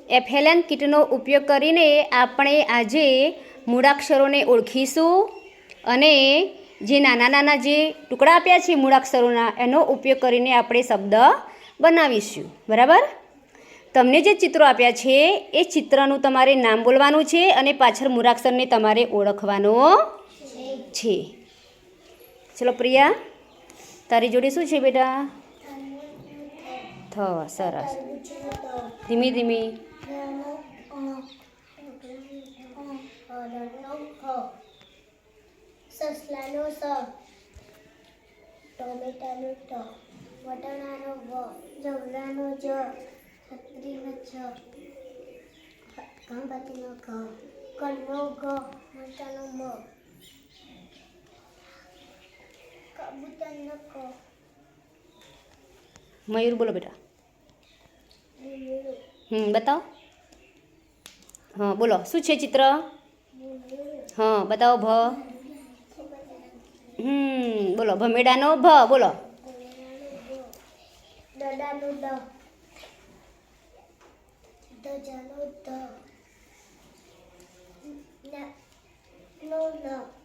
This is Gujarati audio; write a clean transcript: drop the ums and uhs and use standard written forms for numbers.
FLN કીટનો ઉપયોગ કરીને આપણે આજે મૂળાક્ષરોને ઓળખીશું અને જે નાના નાના જે ટુકડા આપ્યા છે મૂળાક્ષરોના એનો ઉપયોગ કરીને આપણે શબ્દ બનાવીશું. બરાબર? તમને જે ચિત્રો આપ્યા છે એ ચિત્રનું તમારે નામ બોલવાનું છે અને પાછળ મૂળાક્ષરને તમારે ઓળખવાનો છે. ચલો પ્રિયા, તારી જોડે શું છે બેટા? થ. સરસ. ધીમી ધીમી. સસલાનો સ, ટોમેટાનો ટ, વટાણાનો વ, જવલાનો જ, છત્રીનો છ, ગણપતિનો ગ, કણનો ગ, મરચાનો મ, કબૂતરનો ક. મયુર બોલો બેટા. બતાવો. હા બોલો, શું છે ચિત્ર? હા બતાવો. ભ. બોલો. ભમેડાનો ભ બોલો. દડાનો દ, ધજાનો ધ, નો ન.